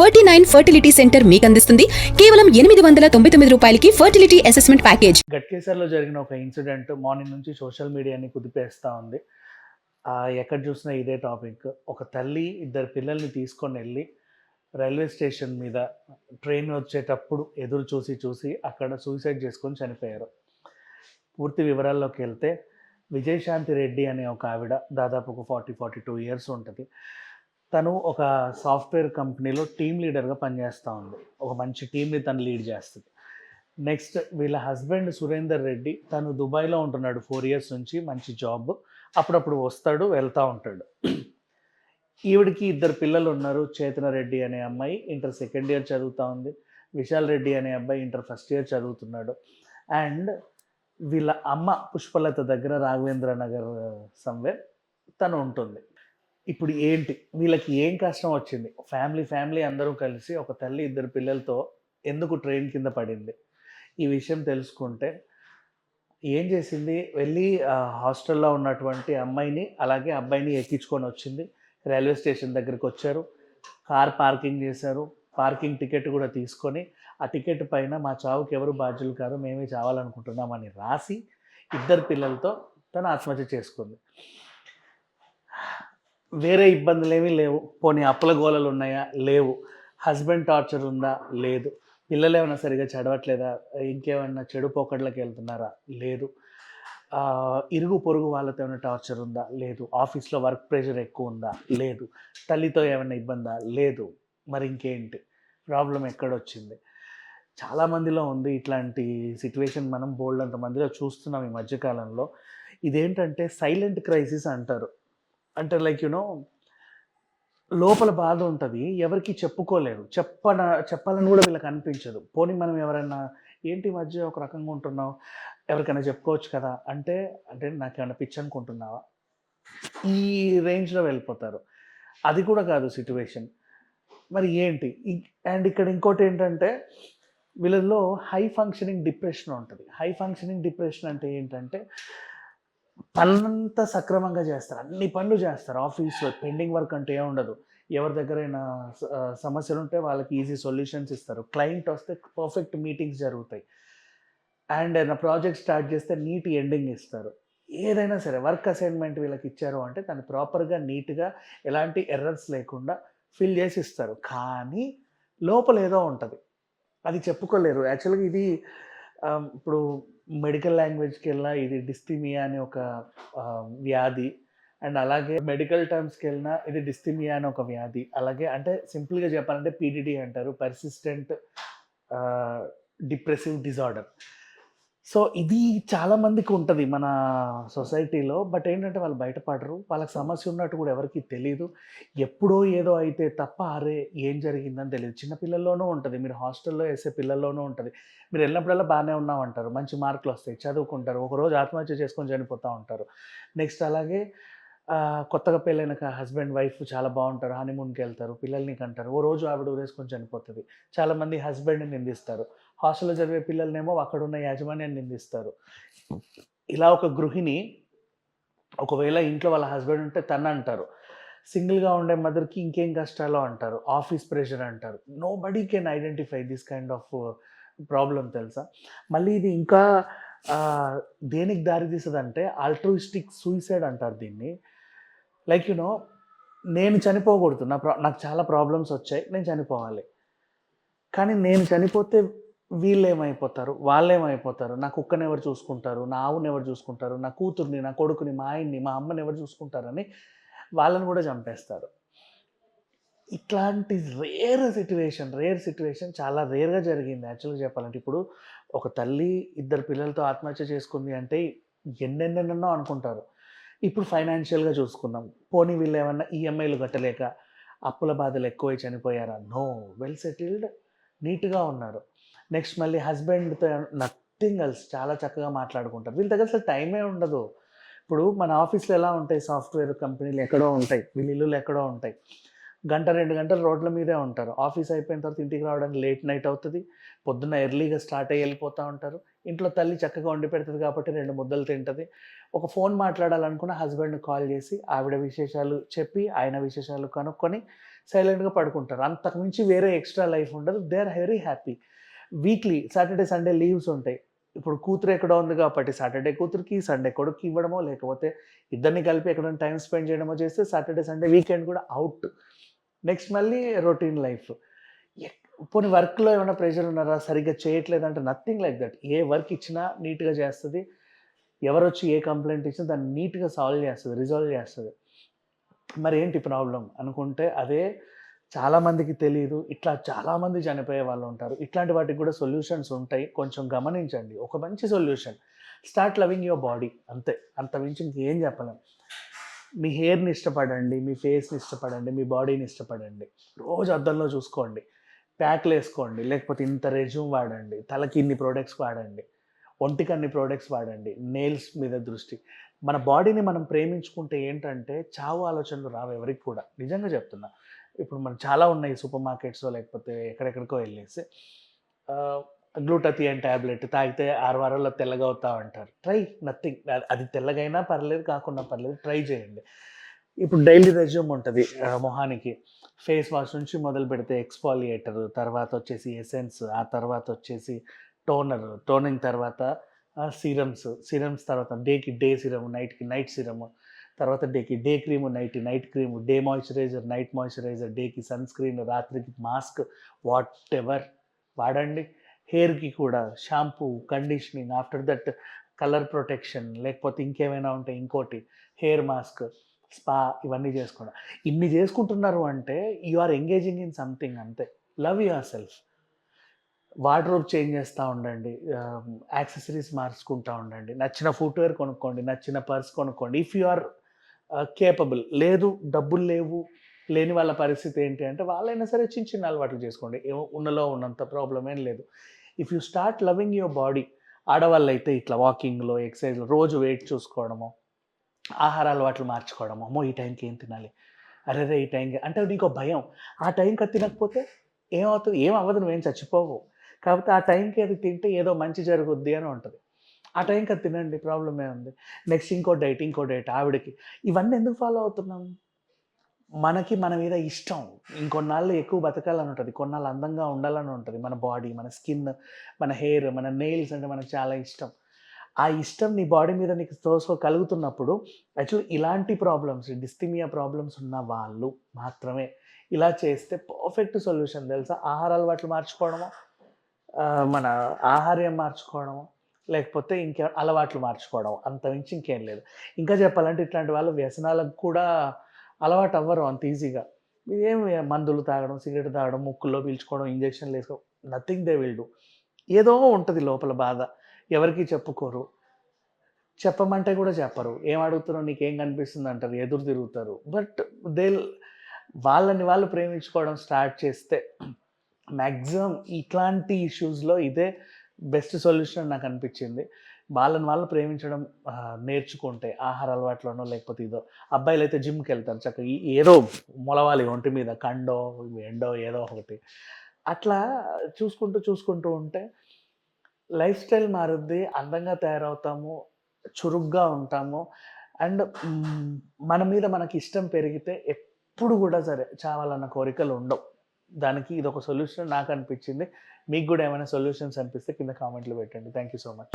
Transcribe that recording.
49 fertility centre మీకు అందిస్తుంది కేవలం 899 రూపాయలకి ఫర్టిలిటీ అసెస్మెంట్ ప్యాకేజ్. గట్కేసర్లో జరిగిన ఒక ఇన్సిడెంట్ మార్నింగ్ నుంచి సోషల్ మీడియాని కుదిపేస్తూ ఉంది. ఎక్కడ చూసినా ఇదే టాపిక్. ఒక తల్లి ఇద్దరు పిల్లల్ని తీసుకొని వెళ్ళి రైల్వే స్టేషన్ మీద ట్రైన్ వచ్చేటప్పుడు ఎదురు చూసి చూసి అక్కడ సూసైడ్ చేసుకొని చనిపోయారు. పూర్తి వివరాల్లోకి వెళ్తే విజయశాంతి రెడ్డి అనే ఒక ఆవిడ దాదాపు ఒక 42 ఇయర్స్ ఉంటుంది. తను ఒక సాఫ్ట్వేర్ కంపెనీలో టీమ్ లీడర్గా పనిచేస్తూ ఉంది. ఒక మంచి టీంని తను లీడ్ చేస్తుంది. నెక్స్ట్ వీళ్ళ హస్బెండ్ సురేందర్ రెడ్డి తను దుబాయ్లో ఉంటున్నాడు 4 ఇయర్స్ నుంచి. మంచి జాబ్, అప్పుడప్పుడు వస్తాడు వెళ్తూ ఉంటాడు. ఈవిడికి ఇద్దరు పిల్లలు ఉన్నారు. చేతన రెడ్డి అనే అమ్మాయి ఇంటర్ సెకండ్ ఇయర్ చదువుతూ ఉంది. విశాల్ రెడ్డి అనే అబ్బాయి ఇంటర్ ఫస్ట్ ఇయర్ చదువుతున్నాడు. అండ్ వీళ్ళ అమ్మ పుష్పలత దగ్గర రాఘవేంద్ర నగర్ సమ్వేర్ తను ఉంటుంది. ఇప్పుడు ఏంటి వీళ్ళకి ఏం కష్టం వచ్చింది? ఫ్యామిలీ అందరూ కలిసి ఒక తల్లి ఇద్దరు పిల్లలతో ఎందుకు ట్రైన్ కింద పడింది? ఈ విషయం తెలుసుకుంటే ఏం చేసింది, వెళ్ళి హాస్టల్లో ఉన్నటువంటి అమ్మాయిని అలాగే అబ్బాయిని ఎక్కించుకొని వచ్చింది. రైల్వే స్టేషన్ దగ్గరికి వచ్చారు, కార్ పార్కింగ్ చేశారు. పార్కింగ్ టికెట్ కూడా తీసుకొని ఆ టికెట్ పైన మా చావుకి ఎవరు బాధ్యులు కాదు, మేమే చావాలనుకుంటున్నామని రాసి ఇద్దరు పిల్లలతో తను ఆత్మహత్య చేసుకుంది. వేరే ఇబ్బందులు ఏమీ లేవు. పోనీ అప్పుల గోళలు ఉన్నాయా? లేవు. హస్బెండ్ టార్చర్ ఉందా? లేదు. పిల్లలు ఏమైనా సరిగా చదవట్లేదా? ఇంకేమైనా చెడు పోకట్లకి వెళ్తున్నారా? లేదు. ఇరుగు పొరుగు వాళ్ళతో ఏమైనా టార్చర్ ఉందా? లేదు. ఆఫీస్లో వర్క్ ప్రెషర్ ఎక్కువ ఉందా? లేదు. తల్లితో ఏమైనా ఇబ్బందా? లేదు. మరి ఇంకేంటి ప్రాబ్లం ఎక్కడొచ్చింది? చాలామందిలో ఉంది ఇట్లాంటి సిట్యువేషన్. మనం బోల్డ్ అంత మందిలో చూస్తున్నాం ఈ మధ్యకాలంలో. ఇదేంటంటే సైలెంట్ క్రైసిస్ అంటారు. అంటే లైక్ లోపల బాధ ఉంటుంది, ఎవరికి చెప్పుకోలేరు. చెప్పాలని కూడా వీళ్ళకి అనిపించదు. పోనీ మనం ఎవరైనా ఏంటి ఈ మధ్య ఒక రకంగా ఉంటున్నావు, ఎవరికైనా చెప్పుకోవచ్చు కదా అంటే నాకేమైనా పిచ్చి అనుకుంటున్నావా, ఈ రేంజ్లో వెళ్ళిపోతారు. అది కూడా కాదు సిట్యువేషన్. మరి ఏంటి? అండ్ ఇక్కడ ఇంకోటి ఏంటంటే వీళ్ళల్లో హై ఫంక్షనింగ్ డిప్రెషన్ ఉంటుంది. హై ఫంక్షనింగ్ డిప్రెషన్ అంటే ఏంటంటే పనంతా సక్రమంగా చేస్తారు, అన్ని పనులు చేస్తారు. ఆఫీస్లో పెండింగ్ వర్క్ అంటే ఏముండదు. ఎవరి దగ్గరైనా సమస్యలు ఉంటే వాళ్ళకి ఈజీ సొల్యూషన్స్ ఇస్తారు. క్లయింట్ వస్తే పర్ఫెక్ట్ మీటింగ్స్ జరుగుతాయి. అండ్ నా ప్రాజెక్ట్ స్టార్ట్ చేస్తే నీట్ ఎండింగ్ ఇస్తారు. ఏదైనా సరే వర్క్ అసైన్మెంట్ వీళ్ళకి ఇచ్చారు అంటే దాన్ని ప్రాపర్గా నీట్గా ఎలాంటి ఎర్రర్స్ లేకుండా ఫిల్ చేసి ఇస్తారు. కానీ లోపల ఏదో ఉంటుంది, అది చెప్పుకోలేరు. యాక్చువల్గా ఇది ఇప్పుడు మెడికల్ లాంగ్వేజ్కి వెళ్ళినా ఇది డిస్థీమియా అనే ఒక వ్యాధి. అండ్ అలాగే మెడికల్ టర్మ్స్కి వెళ్ళినా ఇది డిస్థీమియా అనే ఒక వ్యాధి. అలాగే అంటే సింపుల్గా చెప్పాలంటే పీడిడి అంటారు, పర్సిస్టెంట్ డిప్రెసివ్ డిజార్డర్. సో ఇది చాలామందికి ఉంటుంది మన సొసైటీలో. బట్ ఏంటంటే వాళ్ళు బయటపడరు. వాళ్ళకి సమస్య ఉన్నట్టు కూడా ఎవరికీ తెలీదు. ఎప్పుడో ఏదో అయితే తప్ప అరే ఏం జరిగిందని తెలియదు. చిన్నపిల్లల్లోనూ ఉంటుంది, మీరు హాస్టల్లో వేసే పిల్లల్లోనూ ఉంటుంది. మీరు వెళ్ళినప్పుడల్లా బాగానే ఉన్నామంటారు, మంచి మార్కులు వస్తాయి, చదువుకుంటారు, ఒకరోజు ఆత్మహత్య చేసుకొని చనిపోతూ ఉంటారు. నెక్స్ట్ అలాగే కొత్తగా పెళ్ళైన హస్బెండ్ వైఫ్ చాలా బాగుంటారు, హనీమూన్కి వెళ్తారు, పిల్లల్ని కంటారు, ఓ రోజు ఆవిడ ఊరేసుకొని చనిపోతుంది. చాలామంది హస్బెండ్ని నిందిస్తారు. హాస్టల్లో చదివే పిల్లలనేమో అక్కడున్న యాజమాన్యాన్ని నిందిస్తారు. ఇలా ఒక గృహిణి ఒకవేళ ఇంట్లో వాళ్ళ హస్బెండ్ ఉంటే తను అంటారు, సింగిల్గా ఉండే మదర్కి ఇంకేం కష్టాలో అంటారు, ఆఫీస్ ప్రెషర్ అంటారు. Nobody can identify this kind of problem, తెలుసా? మళ్ళీ ఇది ఇంకా దేనికి దారి తీస్తుందంటే ఆల్ట్రూయిస్టిక్ సూసైడ్ అంటారు దీన్ని. లైక్ నేను చనిపోకూడదు, నాకు చాలా ప్రాబ్లమ్స్ వచ్చాయి, నేను చనిపోవాలి. కానీ నేను చనిపోతే వీళ్ళేమైపోతారు, వాళ్ళేమైపోతారు, నా కుక్కని ఎవరు చూసుకుంటారు, నా ఆవుని ఎవరు చూసుకుంటారు, నా కూతుర్ని, నా కొడుకుని, మా ఆయన్ని, మా అమ్మని ఎవరు చూసుకుంటారని వాళ్ళని కూడా చంపేస్తారు. ఇట్లాంటి రేర్ సిట్యువేషన్ చాలా రేర్గా జరిగింది యాక్చువల్గా చెప్పాలంటే. ఇప్పుడు ఒక తల్లి ఇద్దరు పిల్లలతో ఆత్మహత్య చేసుకుంది అంటే ఎన్నెన్నెన్నో అనుకుంటారు. ఇప్పుడు ఫైనాన్షియల్గా చూసుకుందాం, పోనీ వీళ్ళు ఏమన్నా ఈఎంఐలు కట్టలేక అప్పుల బాధలు ఎక్కువై చనిపోయారా? నో, వెల్ సెటిల్డ్, నీట్గా ఉన్నారు. నెక్స్ట్ మళ్ళీ హస్బెండ్తో నథింగ్ ఎల్స్, చాలా చక్కగా మాట్లాడుకుంటారు. వీళ్ళ దగ్గర అసలు టైమే ఉండదు. ఇప్పుడు మన ఆఫీస్లో ఎలా ఉంటాయి, సాఫ్ట్వేర్ కంపెనీలు ఎక్కడో ఉంటాయి, వీళ్ళ ఇల్లులు ఎక్కడో ఉంటాయి. 1-2 గంటలు రోడ్ల మీదే ఉంటారు. ఆఫీస్ అయిపోయిన తర్వాత ఇంటికి రావడానికి లేట్ నైట్ అవుతుంది. పొద్దున్న ఎర్లీగా స్టార్ట్ అయ్యి వెళ్ళిపోతూ ఉంటారు. ఇంట్లో తల్లి చక్కగా వండి పెడుతుంది కాబట్టి 2 ముద్దలు తింటుంది. ఒక ఫోన్ మాట్లాడాలనుకున్న హస్బెండ్‌ని కాల్ చేసి ఆవిడ విశేషాలు చెప్పి, ఆయన విశేషాలు కనుక్కొని సైలెంట్గా పడుకుంటారు. అంతకు మించి వేరే ఎక్స్ట్రా లైఫ్ ఉండదు. They are very happy. Weekly Saturday Sunday leaves ఉంటాయి. ఇప్పుడు కూతురు ఎక్కడో ఉంది కాబట్టి సాటర్డే కూతురికి, సండే కొడుక్కి ఇవ్వడమో, లేకపోతే ఇద్దరిని కలిపి ఎక్కడైనా టైమ్ స్పెండ్ చేయడమో చేస్తే సాటర్డే సండే వీకెండ్ కూడా అవుట్. నెక్స్ట్ మళ్ళీ రొటీన్ లైఫ్. పోనీ వర్క్‌లో ఏమైనా ప్రెషర్ ఉన్నారా? సరిగ్గా చేయట్లేదంటే నథింగ్ లైక్ దట్. ఏ వర్క్ ఇచ్చినా నీట్‌గా చేస్తది. ఎవరొచ్చి ఏ కంప్లెయింట్ ఇచ్చినా దాన్ని నీట్‌గా సాల్వ్ చేస్తది. రిజాల్వ్ చేస్తది. మరేంటి ప్రాబ్లమ్ అనుకుంటే అదే చాలామందికి తెలీదు. ఇట్లా చాలామంది చనిపోయే వాళ్ళుంటారు. ఇట్లాంటి వాటికి కూడా సొల్యూషన్స్ ఉంటాయి. కొంచెం గమనించండి. ఒక మంచి solution start loving your body అంతే. అంత మించి ఇంకేం చెప్పలేం. మీ హెయిర్‌ని ఇష్టపడండి. మీ ఫేస్‌ని ఇష్టపడండి. మీ బాడీని ఇష్టపడండి. రోజు అద్దంలో చూసుకోండి. ప్యాక్‌లేసుకోండి. లేకపోతే ఇంత రెజ్యూమ్ వాడండి. తలకి ఇన్ని ప్రొడక్ట్స్ వాడండి. ఒంటికి అన్ని ప్రొడక్ట్స్ వాడండి. నెయిల్స్ మీద దృష్టి. మన బాడీని మనం ప్రేమించుకుంటే ఏంటంటే చావు ఆలోచనలు రావు ఎవరికి కూడా. నిజంగా చెప్తున్నా. ఇప్పుడు మనకు చాలా ఉన్నాయి సూపర్ మార్కెట్స్‌లో లేకపోతే ఎక్కడెక్కడికో ఎళ్ళేసి గ్లూటాథియన్ టాబ్లెట్ తాగితే 6 వారాల్లో తెల్లగా అవుతావు అంటారు. Try nothing. అది తెల్లగైనా పర్లేదు, కాకున్నా పర్లేదు. ట్రై చేయండి. ఇప్పుడు డైలీ రెజ్యూమ్ ఉంటది మొహానికి. ఫేస్ వాష్ నుంచి మొదలుపెడితే ఎక్స్‌ఫోలియేటర్, తర్వాత వచ్చేసి ఎసెన్స్, ఆ తర్వాత వచ్చేసి టోనర్, టోనింగ్ తర్వాత సీరమ్స్ తర్వాత డేకి డే సీరమ్, నైట్‌కి నైట్ సీరమ్, తర్వాత డేకి డే క్రీమ్, నైట్‌కి night cream, day moisturiser, night moisturiser, డేకి సన్ స్క్రీన్, రాత్రికి మాస్క్, వాటెవర్ వాడండి. హెయిర్‌కి కూడా shampoo, conditioning, after that colour protection, లేకపోతే ఇంకేమైనా ఉంటే ఇంకోటి హెయిర్ మాస్క్, స్పా ఇవన్నీ చేసుకోవడం. ఇన్ని చేసుకుంటున్నారు అంటే you are engaging in something అంతే. Love yourself. Wardrobe change చేస్తా ఉండండి. యాక్సెసరీస్ మార్చుకుంటా ఉండండి. నచ్చిన ఫుట్‌వేర్ కొనుక్కోండి. నచ్చిన పర్స్ కొనుక్కోండి. If you are capable. లేదు డబ్బులు లేవు, లేని వాళ్ళ పరిస్థితి ఏంటి అంటే వాళ్ళైనా సరే చిన్న చిన్న అలవాట్లు చేసుకోండి. ఏమో ఉన్నలో ఉన్నంత ప్రాబ్లమ్ ఏం లేదు. If you start loving your body, ఆడవాళ్ళైతే ఇట్లా వాకింగ్‌లో, ఎక్సర్‌సైజ్‌లో రోజు వెయిట్ చూసుకోవడమో, ఆహార అలవాట్లు మార్చుకోవడమో, అమ్మో! ఈ టైంకి ఏం తినాలి? అరెరే! ఈ టైంకి అంటే నీకో భయం. ఆ టైంకి అది తినకపోతే ఏమవుతది? ఏం అవ్వదు, నువ్వేం చచ్చిపోవు. కాకపోతే ఆ టైంకి అది తింటే ఏదో మంచి జరుగుద్ది అని ఉంటది. ఆ టైంకి అది తినండి, ప్రాబ్లమ్ ఏముంది? నెక్స్ట్ ఇంకో డైట్ ఆవిడకి. ఇవన్నీ ఎందుకు ఫాలో అవుతున్నాం? మనకి మన మీద ఇష్టం. ఇంకొన్నాళ్ళు ఎక్కువ బతకాలని ఉంటది. కొన్నాళ్ళు అందంగా ఉండాలని ఉంటది. మన బాడీ, మన స్కిన్, మన హెయిర్, మన నెయిల్స్ అంటే మనకు చాలా ఇష్టం. ఆ ఇష్టం నీ బాడీ మీద నీకు కలుగుతున్నప్పుడు యాక్చువల్లీ ఇలాంటి ప్రాబ్లమ్స్, డిస్థీమియా ప్రాబ్లమ్స్ ఉన్న వాళ్ళు మాత్రమే ఇలా చేస్తే పర్ఫెక్ట్ సొల్యూషన్ తెలుసా? ఆహార అలవాట్లు మార్చుకోవడమో, మన ఆహార్యం మార్చుకోవడమో, లేకపోతే అలవాట్లు మార్చుకోవడం. అంతకుమించి ఇంకేం లేదు. ఇంకా చెప్పాలంటే ఇట్లాంటి వాళ్ళు వ్యసనాలకు కూడా అలవాటు అవ్వరు అంత ఈజీగా. ఇదేం మందులు తాగడం, సిగరెట్ తాగడం, ముక్కుల్లో పీల్చుకోవడం, ఇంజెక్షన్‌లు ఏసుకోవడం నథింగ్ దే విల్ డూ. ఏదో ఉంటది లోపల బాధ. ఎవరికీ చెప్పుకోరు. చెప్పమంటే కూడా చెప్పరు. "ఏం అడుగుతున్నావు? నీకేం కనిపిస్తుంది?" అంటారు. ఎదురు తిరుగుతారు. బట్ దేల్ వాళ్ళని వాళ్ళు ప్రేమించుకోవడం స్టార్ట్ చేస్తే మాక్సిమం ఇట్లాంటి ఇష్యూస్‌లో ఇదే బెస్ట్ సొల్యూషన్ అని నాకనిపిచ్చింది. వాళ్ళని వాళ్ళు ప్రేమించడం నేర్చుకుంటే ఆహార అలవాట్లోనో లేకపోతే ఇదో. అబ్బాయిలైతే జిమ్‌కెళ్తారు చక్కగా ఏదో మొలవాలి ఒంటి మీద కండో, ఎండో ఏదో ఒకటి. అట్లా చూసుకుంటూ ఉంటే లైఫ్ స్టైల్ మారుద్ది. అందంగా తయారవుతాము. చురుగ్గా ఉంటాము. అండ్ మన మీద మనకిష్టం పెరిగితే ఎప్పుడు గూడా సరే చావాలన్న కోరికలుండవు. దానికి ఇదొక సొల్యూషన్ నాకనిపిచ్చింది. మీకు గూడా ఏమైనా సొల్యూషన్స్ అనిపిస్తే కింద కామెంట్‌లో పెట్టండి. Thank you so much.